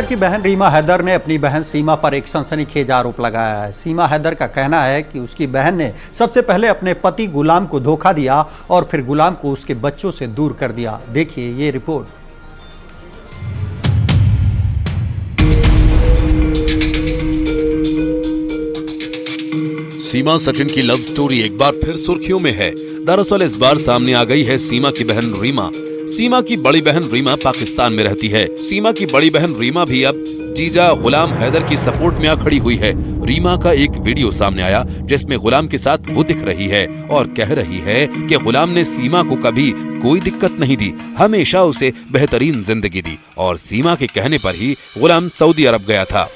की बहन रीमा हैदर ने अपनी बहन सीमा पर एक सनसनीखेज आरोप लगाया है। सीमा हैदर का कहना है कि उसकी बहन ने सबसे पहले अपने पति गुलाम को धोखा दिया और फिर गुलाम को उसके बच्चों से दूर कर दिया। देखिए ये रिपोर्ट। सीमा सचिन की लव स्टोरी एक बार फिर सुर्खियों में है। दरअसल इस बार सामने आ गई है सीमा की बहन रीमा। सीमा की बड़ी बहन रीमा पाकिस्तान में रहती है। सीमा की बड़ी बहन रीमा भी अब जीजा गुलाम हैदर की सपोर्ट में आ खड़ी हुई है। रीमा का एक वीडियो सामने आया जिसमें गुलाम के साथ वो दिख रही है और कह रही है कि गुलाम ने सीमा को कभी कोई दिक्कत नहीं दी, हमेशा उसे बेहतरीन जिंदगी दी और सीमा के कहने पर ही गुलाम सऊदी अरब गया था।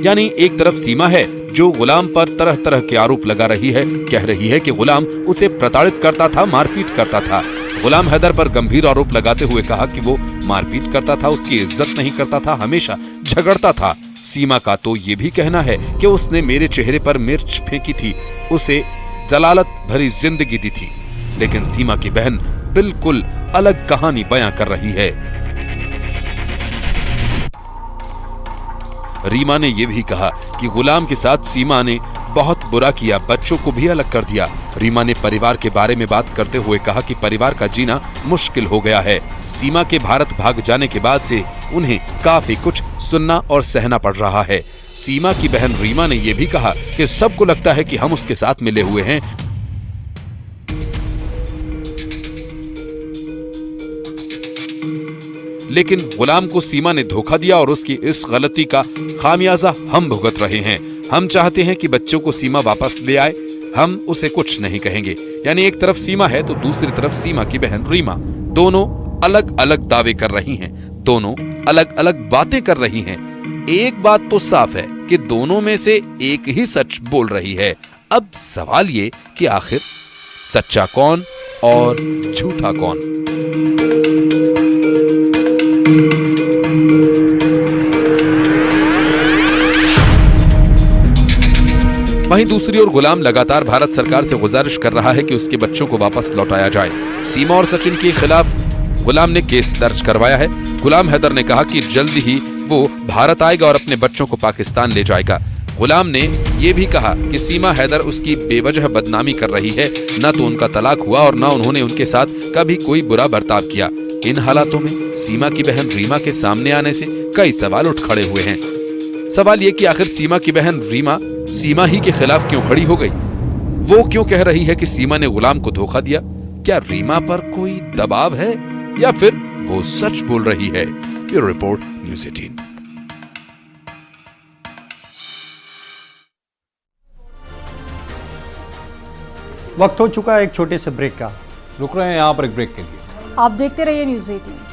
यानी एक तरफ सीमा है जो गुलाम पर तरह तरह के आरोप लगा रही है, कह रही है कि गुलाम उसे प्रताड़ित करता था, मारपीट करता था। गुलाम हैदर पर गंभीर आरोप लगाते हुए कहा कि वो मारपीट करता था, उसकी इज्जत नहीं करता था, हमेशा झगड़ता था। सीमा का तो ये भी कहना है कि उसने मेरे चेहरे पर मिर्च फेंकी थी, उसे जलालत भरी जिंदगी दी थी। लेकिन सीमा की बहन बिल्कुल अलग कहानी बयां कर रही है। रीमा ने यह भी कहा कि गुलाम के साथ सीमा ने बहुत बुरा किया, बच्चों को भी अलग कर दिया। रीमा ने परिवार के बारे में बात करते हुए कहा कि परिवार का जीना मुश्किल हो गया है। सीमा के भारत भाग जाने के बाद से उन्हें काफी कुछ सुनना और सहना पड़ रहा है। सीमा की बहन रीमा ने यह भी कहा कि सबको लगता है कि हम उसके साथ मिले हुए हैं, लेकिन गुलाम को सीमा ने धोखा दिया और उसकी इस गलती का खामियाजा हम भुगत रहे हैं। हम चाहते हैं कि बच्चों को सीमा वापस ले आए, हम उसे कुछ नहीं कहेंगे। यानी एक तरफ सीमा है तो दूसरी तरफ सीमा की बहन रीमा। दोनों अलग अलग दावे कर रही हैं, दोनों अलग अलग बातें कर रही हैं। एक बात तो साफ है कि दोनों में से एक ही सच बोल रही है। अब सवाल ये कि आखिर सच्चा कौन और झूठा कौन? वहीं दूसरी ओर गुलाम लगातार भारत सरकार से गुजारिश कर रहा है कि उसके बच्चों को वापस लौटाया जाए। सीमा और सचिन के खिलाफ गुलाम ने केस दर्ज करवाया है। गुलाम हैदर ने कहा कि जल्द ही वो भारत आएगा और अपने बच्चों को पाकिस्तान ले जाएगा। गुलाम ने यह भी कहा कि सीमा हैदर उसकी बेवजह बदनामी कर रही है, न तो उनका तलाक हुआ और न उन्होंने उनके साथ कभी कोई बुरा बर्ताव किया। इन हालातों में सीमा की बहन रीमा के सामने आने से कई सवाल उठ खड़े हुए हैं। सवाल ये कि आखिर सीमा की बहन रीमा सीमा ही के खिलाफ क्यों खड़ी हो गई? वो क्यों कह रही है कि सीमा ने गुलाम को धोखा दिया? क्या रीमा पर कोई दबाव है या फिर वो सच बोल रही है? Bureau report, news 18। वक्त हो चुका है एक छोटे से ब्रेक का। रुक रहे हैं यहाँ पर एक ब्रेक के लिए। आप देखते रहिए न्यूज़ 18।